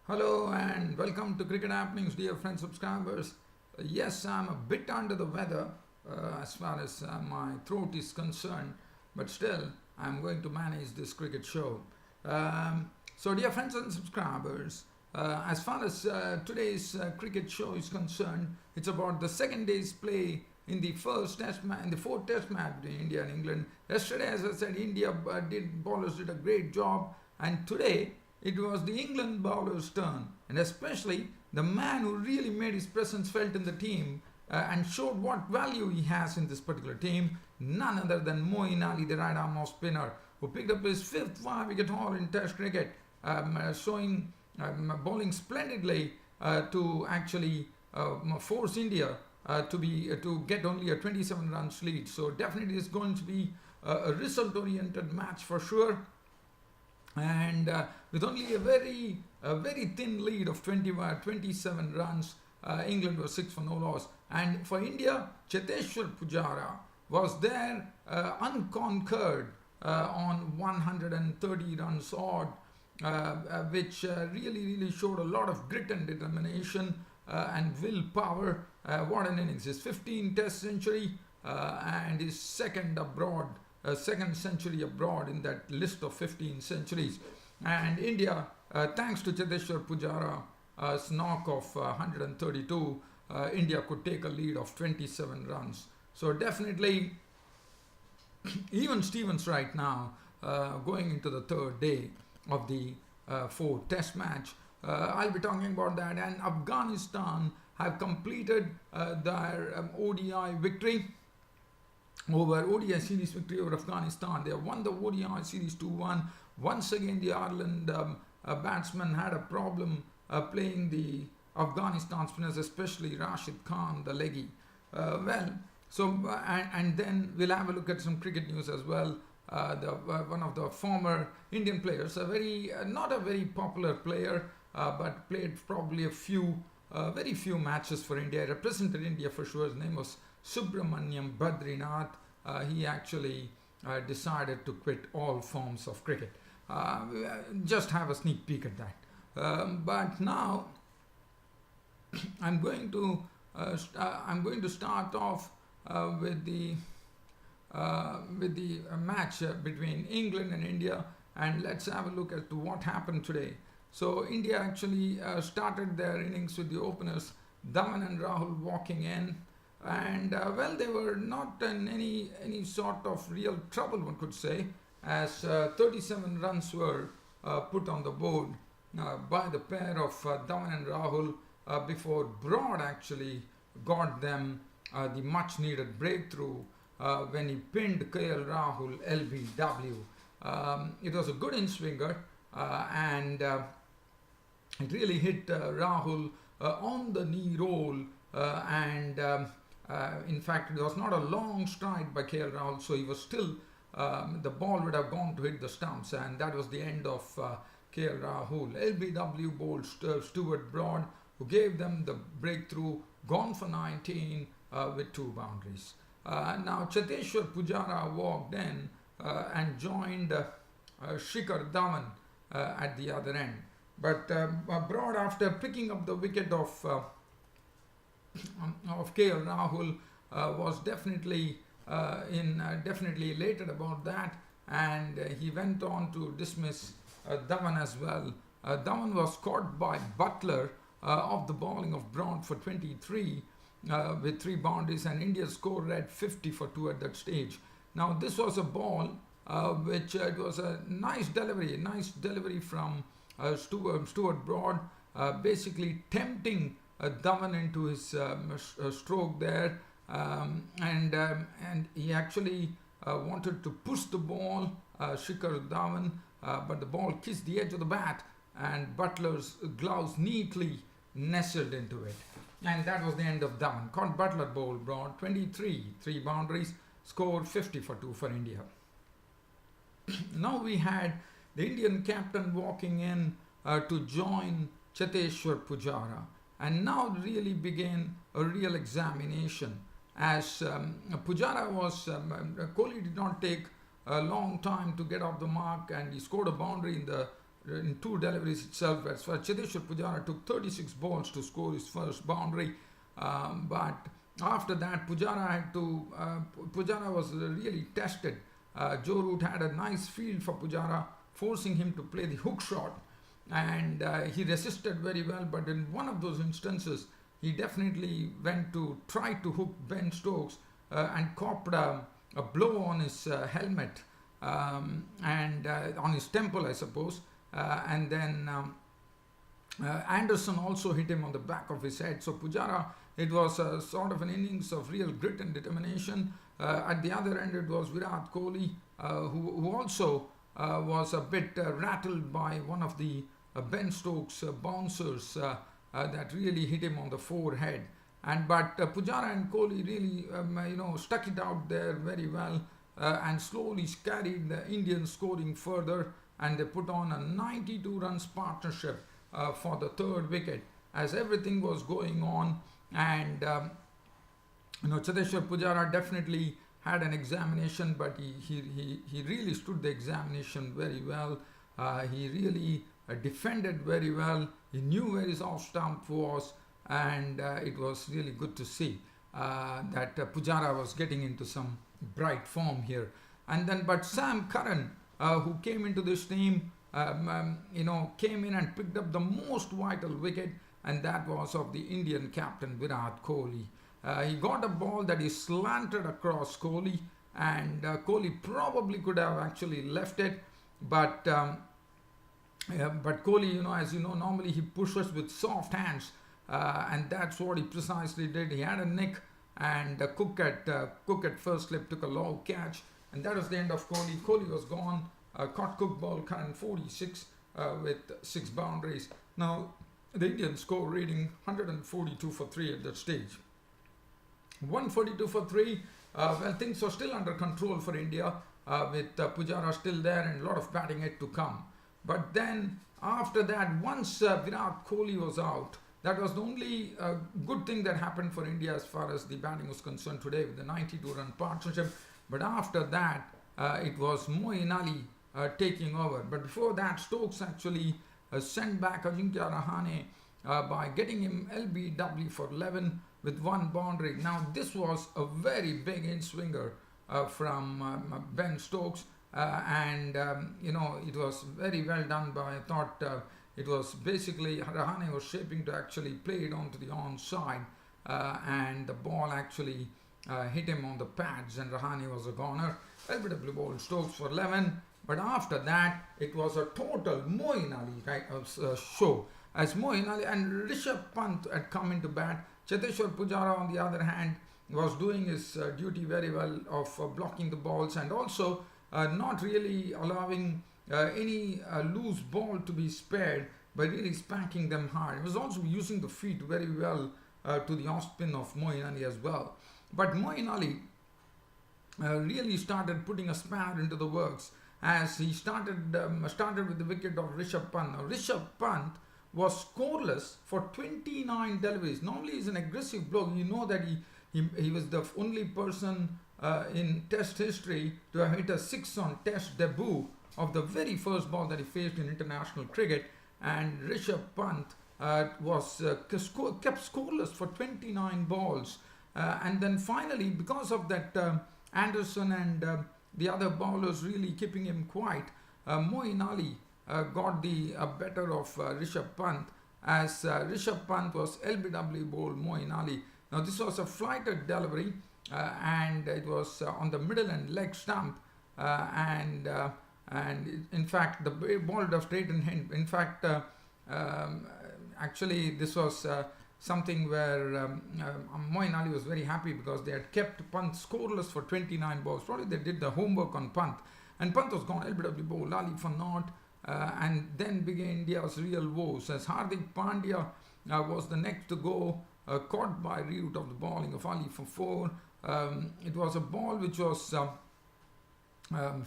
Hello and welcome to Cricket Happenings, dear friends, subscribers. Yes, I'm a bit under the weather as far as my throat is concerned, but still, I'm going to manage this cricket show. So, dear friends and subscribers, as far as today's cricket show is concerned, it's about the second day's play in the in the fourth test match between India and England. Yesterday, as I said, India bowlers did a great job, and today it was the England bowler's turn, and especially the man who really made his presence felt in the team and showed what value he has in this particular team, none other than Moeen Ali, the right arm off spinner, who picked up his fifth 5-wicket haul in Test cricket, bowling splendidly to actually force India to get only a 27 runs lead. So definitely it's going to be a result-oriented match for sure. And with only a very thin lead of 27 runs, England was 6 for no loss. And for India, Cheteshwar Pujara was there unconquered on 130 runs odd, which really showed a lot of grit and determination and willpower. What an innings! His 15th Test century and his second century abroad in that list of 15 centuries. And India, thanks to Cheteshwar Pujara's knock of 132, India could take a lead of 27 runs. So definitely, even Stevens right now, going into the third day of the fourth test match, I'll be talking about that. And Afghanistan have completed their ODI victory ODI series victory over Afghanistan. They have won the ODI series 2-1. Once again, the Ireland batsman had a problem playing the Afghanistan spinners, especially Rashid Khan, the leggy. And then we'll have a look at some cricket news as well. One of the former Indian players, not a very popular player, but played probably very few matches for India, represented India for sure. His name was Subramaniam Badrinath. He actually decided to quit all forms of cricket. Just have a sneak peek at that. But now I'm going to start off with the match between England and India, and let's have a look at what happened today. So India actually started their innings with the openers Dhawan and Rahul walking in, and they were not in any sort of real trouble, one could say, as 37 runs were put on the board by the pair of Dhawan and Rahul before Broad actually got them the much needed breakthrough when he pinned KL Rahul LBW. It was a good in-swinger, and it really hit Rahul on the knee roll, and in fact it was not a long stride by KL Rahul, so he was still the ball would have gone to hit the stumps, and that was the end of KL Rahul. LBW bowled Stuart Broad, who gave them the breakthrough, gone for 19 with 2 boundaries. Now Cheteshwar Pujara walked in and joined Shikhar Dhawan at the other end. But Broad, after picking up the wicket of KL Rahul, was definitely elated about that, and he went on to dismiss Dhawan as well. Dhawan was caught by Butler of the bowling of Broad for 23 with 3 boundaries, and India scored at 50 for 2 at that stage. Now this was a ball which it was a nice delivery from Stuart Broad, basically tempting Dhawan into his stroke there, and he actually wanted to push the ball, Shikhar Dhawan, but the ball kissed the edge of the bat, and Butler's gloves neatly nestled into it. And that was the end of Dhawan. Caught Butler bowled Broad 23, 3 boundaries, scored 50 for 2 for India. Now we had the Indian captain walking in to join Cheteshwar Pujara, and now really began a real examination, as Pujara was, Kohli did not take a long time to get off the mark, and he scored a boundary in the in 2 deliveries itself. As far as Cheteshwar Pujara took 36 balls to score his first boundary, but after that Pujara was really tested. Joe Root had a nice field for Pujara, forcing him to play the hook shot, and he resisted very well, but in one of those instances he definitely went to try to hook Ben Stokes and copped a blow on his helmet and on his temple, I suppose, and then Anderson also hit him on the back of his head. So Pujara, it was a sort of an innings of real grit and determination. At the other end, it was Virat Kohli, who also was a bit rattled by one of the Ben Stokes bouncers that really hit him on the forehead. But Pujara and Kohli really, stuck it out there very well and slowly carried the Indians scoring further, and they put on a 92 runs partnership for the third wicket as everything was going on. And Cheteshwar Pujara definitely had an examination, but he really stood the examination very well. He really defended very well. He knew where his off stump was, and it was really good to see that Pujara was getting into some bright form here. And then, but Sam Curran, who came into this team, came in and picked up the most vital wicket, and that was of the Indian captain Virat Kohli. He got a ball that he slanted across Kohli, and Kohli probably could have actually left it, but Kohli, as you know, normally he pushes with soft hands, and that's what he precisely did. He had a nick, and Cook at first slip took a low catch, and that was the end of Kohli. Kohli was gone. Caught Cook ball, Curran 46 with 6 boundaries. Now the Indian score reading 142 for 3 at that stage. 142 for 3. Well, things were still under control for India, with Pujara still there and a lot of batting yet to come. But then after that, once Virat Kohli was out, that was the only good thing that happened for India as far as the batting was concerned today, with the 92-run partnership. But after that, it was Moeen Ali taking over. But before that, Stokes actually sent back Ajinkya Rahane by getting him LBW for 11 with 1 boundary. Now this was a very big in-swinger from Ben Stokes, and it was very well done by, I thought it was basically Rahane was shaping to actually play it onto the onside, and the ball actually hit him on the pads, and Rahane was a goner. LBW bowled Stokes for 11, but after that it was a total Moeen Ali kind of show, as Moeen Ali and Rishabh Pant had come into bat. Cheteshwar Pujara, on the other hand, was doing his duty very well of blocking the balls, and also not really allowing any loose ball to be spared by really spanking them hard. He was also using the feet very well to the off spin of Moeen Ali as well. But Moeen Ali really started putting a spanner into the works, as he started with the wicket of Rishabh Pant. Now Rishabh Pant was scoreless for 29 deliveries. Normally he's an aggressive bloke. You know that he was the only person in Test history to have hit a 6 on Test debut of the very first ball that he faced in international cricket. And Rishabh Pant was kept scoreless for 29 balls. And then finally, because of that Anderson and the other bowlers really keeping him quiet, Moeen Ali got the better of Rishabh Pant, as Rishabh Pant was LBW bowled Moeen Ali. Now this was a flighted delivery, and it was on the middle and leg stump, and in fact the ball would have straightened him. In fact, actually this was something where Moeen Ali was very happy, because they had kept Pant scoreless for 29 balls. Probably they did the homework on Pant, and Pant was gone. LBW bowled Ali for naught. And then began India's real woes, as Hardik Pandya was the next to go, caught by root of the bowling of Ali for 4. It was a ball which was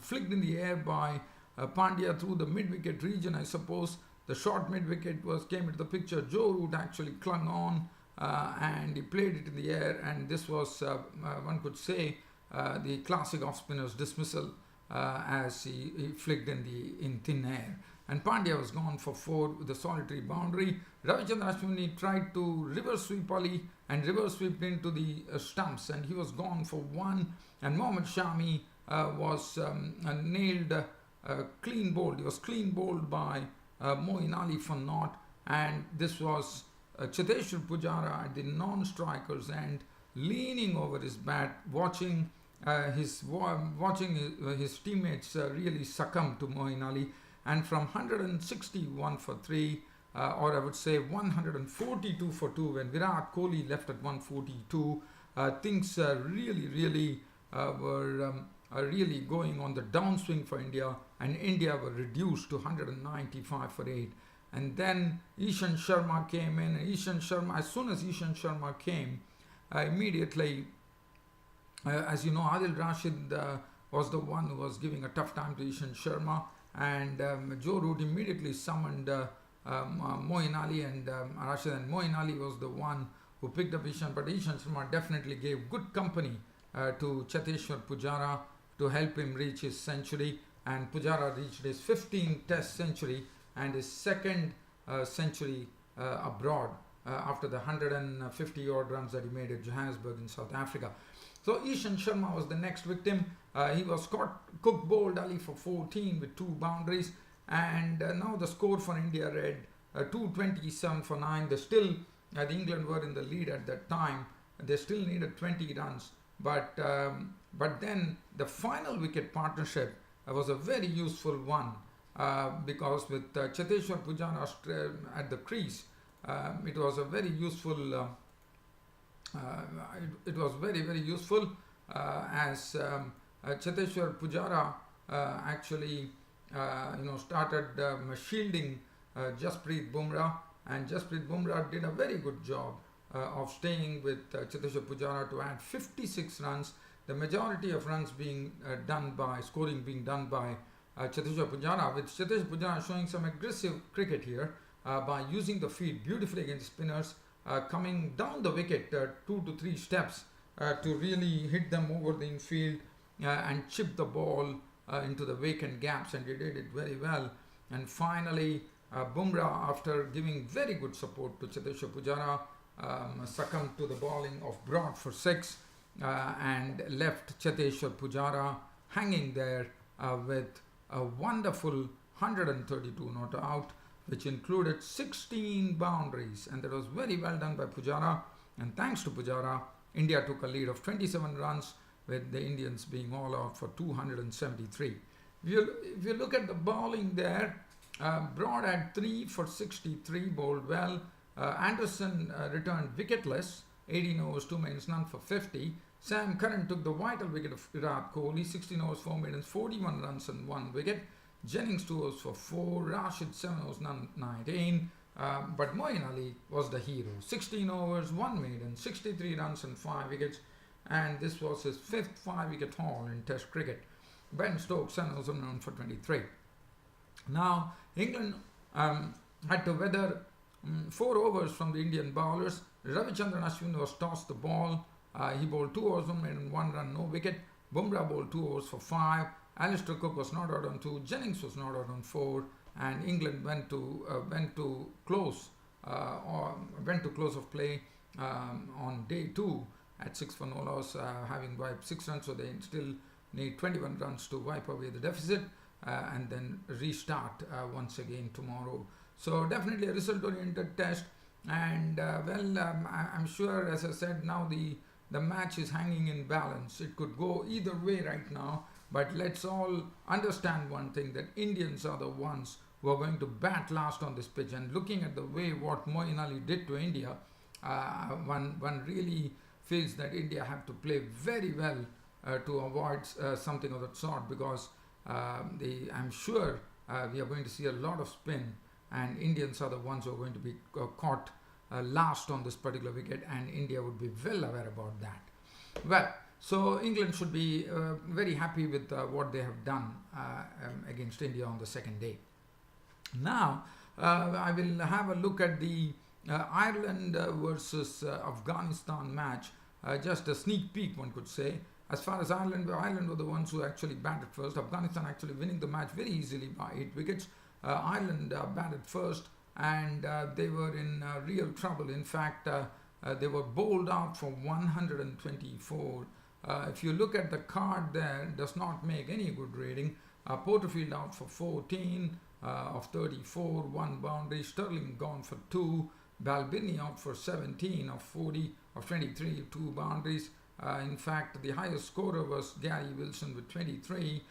flicked in the air by Pandya through the mid-wicket region, I suppose. The short mid-wicket came into the picture. Joe Root actually clung on, and he played it in the air, and this was, one could say, the classic off-spinner's dismissal, as he flicked in thin air. and Pandya was gone for 4 with a solitary boundary. Ravichandran Ashwin tried to reverse sweep Ali and reverse sweep into the stumps, and he was gone for 1. And Mohammad Shami was nailed clean bowled. He was clean bowled by Moeen Ali for naught, and this was Cheteshwar Pujara at the non-strikers end, leaning over his bat, watching his teammates really succumb to Moeen Ali, and from 161 for 3, or I would say 142 for 2, when Virat Kohli left at 142, things really were really going on the downswing for India, and India were reduced to 195 for 8. And then Ishan Sharma came in, and as soon as Ishan Sharma came, immediately, as you know, Adil Rashid was the one who was giving a tough time to Ishan Sharma, and Joe Root immediately summoned Moeen Ali and Rashid, and Moeen Ali was the one who picked up Ishan, but Ishan Sharma definitely gave good company to Cheteshwar Pujara to help him reach his century, and Pujara reached his 15th Test century and his second century abroad after the 150 odd runs that he made at Johannesburg in South Africa. So Ishan Sharma was the next victim. He was caught, Cook bowled Ali for 14 with 2 boundaries, and now the score for India read 227 for 9. They still, the England were in the lead at that time. They still needed 20 runs, but then the final wicket partnership was a very useful one. Because with Cheteshwar Pujara at the crease, it was a very useful. It was very useful as Cheteshwar Pujara actually started shielding Jasprit Bumrah, and Jasprit Bumrah did a very good job of staying with Cheteshwar Pujara to add 56 runs. The majority of runs being scoring being done by Cheteshwar Pujara, with Cheteshwar Pujara showing some aggressive cricket here by using the feet beautifully against spinners, coming down the wicket 2 to 3 steps to really hit them over the infield and chip the ball into the vacant gaps, and he did it very well. And finally, Bumrah, after giving very good support to Cheteshwar Pujara, succumbed to the bowling of Broad for 6 and left Cheteshwar Pujara hanging there with a wonderful 132 not out, which included 16 boundaries, and that was very well done by Pujara. And thanks to Pujara, India took a lead of 27 runs, with the Indians being all out for 273. If you look at the bowling there, Broad had 3 for 63, bowled well. Anderson returned wicketless, 18 overs, 2 maidens, none for 50. Sam Curran took the vital wicket of Virat Kohli, 16 overs, 4 maidens, 41 runs and 1 wicket. Jennings 2 overs for 4, Rashid 7 overs, 19. But Moeen Ali was the hero, 16 overs, 1 maiden, 63 runs and 5 wickets. And this was his 5th 5-wicket haul in Test cricket. Ben Stokes 7 overs and 1 for 23. Now, England had to weather 4 overs from the Indian bowlers. Ravichandran Ashwin was tossed the ball. He bowled 2 overs, 1 maiden, 1 run, no wicket. Bumrah bowled 2 overs for 5. Alistair Cook was not out on 2. Jennings was not out on 4. And England went to close of play on day 2 at 6 for no loss, having wiped 6 runs. So they still need 21 runs to wipe away the deficit and then restart once again tomorrow. So definitely a result-oriented test. And I'm sure, as I said, now the match is hanging in balance. It could go either way right now, but let's all understand one thing, that Indians are the ones who are going to bat last on this pitch. And looking at the way what Moeen Ali did to India, one really feels that India have to play very well to avoid something of that sort, because I'm sure we are going to see a lot of spin, and Indians are the ones who are going to be caught last on this particular wicket, and India would be well aware about that. Well, so England should be very happy with what they have done against India on the second day. Now, I will have a look at the Ireland versus Afghanistan match, just a sneak peek, one could say. As far as Ireland were the ones who actually batted first. Afghanistan actually winning the match very easily by 8 wickets. Ireland batted first, and they were in real trouble. In fact, they were bowled out for 124. If you look at the card there, does not make any good rating. Porterfield out for 14 of 34, 1 boundary. Sterling gone for 2. Balbini out for 17 of 40 of 23, 2 boundaries. In fact, the highest scorer was Gary Wilson with 23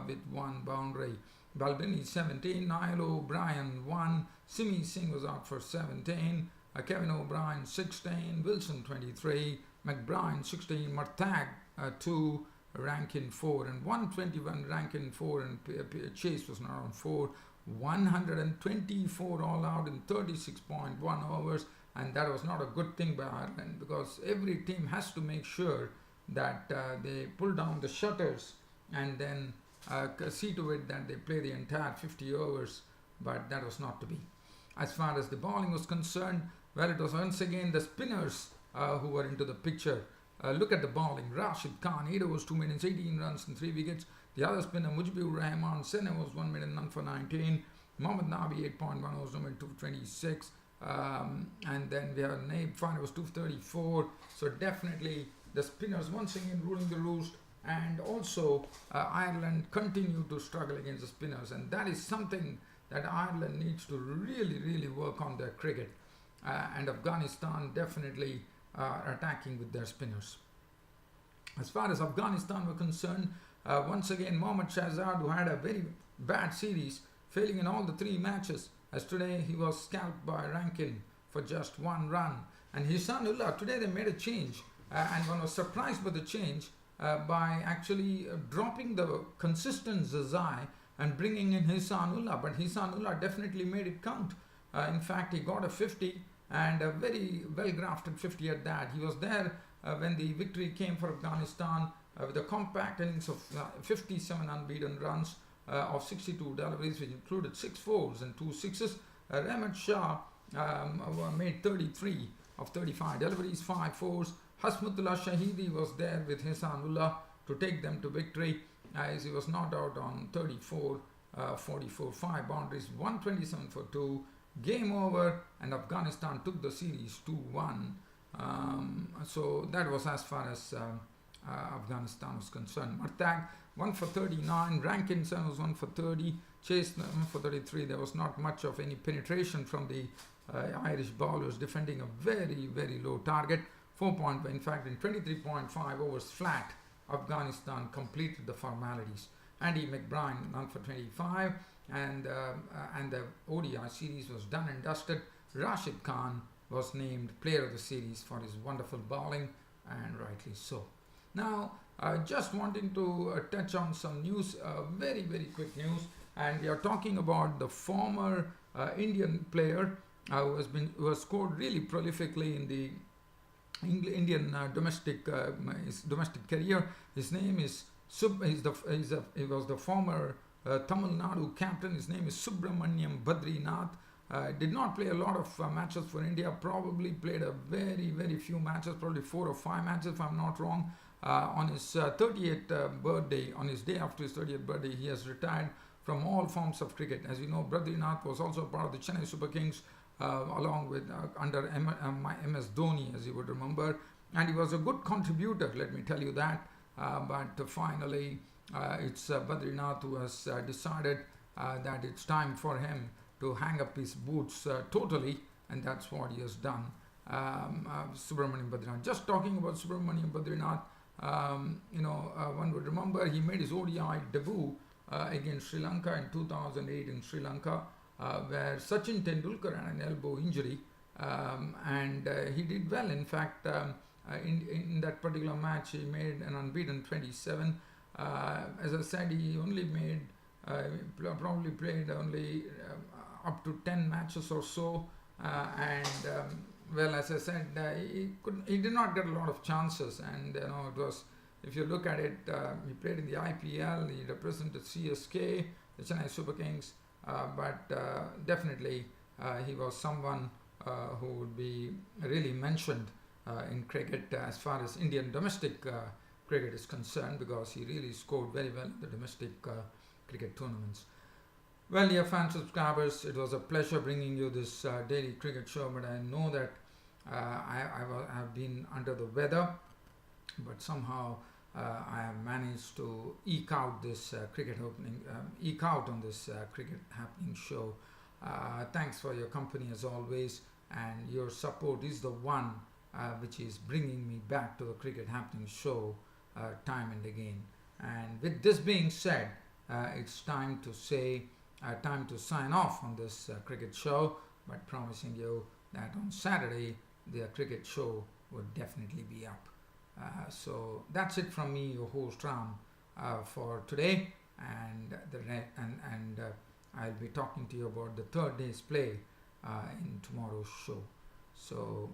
with 1 boundary. Balbini 17, Niall O'Brien 1, Simi Singh was out for 17, Kevin O'Brien 16, Wilson 23, McBride 16, Martag 2, Rankin 4, and 121 Rankin 4, and Chase was not on 4. 124 all out in 36.1 overs, and that was not a good thing by Ireland, because every team has to make sure that they pull down the shutters and then see to it that they play the entire 50 overs, but that was not to be. As far as the bowling was concerned, well, it was once again the spinners who were into the picture. Look at the bowling. Rashid Khan, 8 overs, 2 minutes, 18 runs and 3 wickets. The other spinner, Mujibur Rahman, 7 overs, 1 minute, none for 19. Mohammad Nabi, 8.1 overs, 1 minute, 2 for 26. And then we have Naib, 5 overs, 2 for 34. So definitely the spinners once again ruling the roost. And also Ireland continue to struggle against the spinners. And that is something that Ireland needs to really, really work on their cricket. And Afghanistan definitely attacking with their spinners. As far as Afghanistan were concerned, once again Mohammad Shahzad, who had a very bad series, failing in all the 3 matches, as today he was scalped by Rankin for just 1 run. And Hisanullah, today they made a change, and one was surprised by the change by actually dropping the consistent Zazai and bringing in Hisanullah, but Hisanullah definitely made it count. In fact, he got a 50, and a very well grafted 50 at that. He was there when the victory came for Afghanistan with a compact innings of 57 unbeaten runs of 62 deliveries, which included 6 fours and 2 sixes. Rahmat Shah made 33 of 35 deliveries, 5 fours. Hasmutullah Shahidi was there with Hisanullah to take them to victory, as he was not out on 34, 44, 5 boundaries, 127 for 2. Game over, and Afghanistan took the series 2-1. So that was as far as Afghanistan was concerned. Martag 1 for 39, Rankinson was 1 for 30, Chase 1 for 33. There was not much of any penetration from the Irish bowlers, defending a very, very low target. 4 point, in fact, in 23.5 overs flat, Afghanistan completed the formalities. Andy McBride 1 for 25, and the ODI series was done and dusted. Rashid Khan was named player of the series for his wonderful bowling, and rightly so. Now, just wanting to touch on some news, very, very quick news, and we are talking about the former Indian player who has scored really prolifically in the Indian domestic career. His name is he was the former Tamil Nadu captain. His name is Subramaniam Badrinath. Did not play a lot of matches for India. Probably played a very, very few matches, probably 4 or 5 matches if I'm not wrong. On his 30th birthday, on his day after his 30th birthday, he has retired from all forms of cricket. As you know, Badrinath was also part of the Chennai Super Kings, along with under MS Dhoni, as you would remember, and he was a good contributor, let me tell you that. But finally, it's Badrinath who has decided that it's time for him to hang up his boots totally, and that's what he has done. Subramaniam Badrinath. Just talking about Subramaniam Badrinath, one would remember he made his ODI debut against Sri Lanka in 2008 in Sri Lanka, where Sachin Tendulkar had an elbow injury, and he did well. In fact, in that particular match, he made an unbeaten 27. As I said, he only made, probably played only up to 10 matches or so, well, as I said, he did not get a lot of chances, and it was, if you look at it, he played in the IPL, he represented CSK, the Chennai Super Kings, but definitely he was someone who would be really mentioned in cricket as far as Indian domestic cricket is concerned, because he really scored very well in the domestic cricket tournaments. Well, dear fan subscribers, it was a pleasure bringing you this daily cricket show, but I know that have been under the weather, but somehow I have managed to eke out this eke out on this cricket happening show. Thanks for your company as always, and your support is the one which is bringing me back to the cricket happening show time and again. And with this being said, it's time to sign off on this cricket show, but promising you that on Saturday the cricket show would definitely be up. So that's it from me, your host Ram, for today, and I'll be talking to you about the third day's play in tomorrow's show. So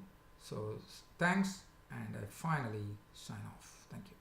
thanks, and I finally sign off. Thank you.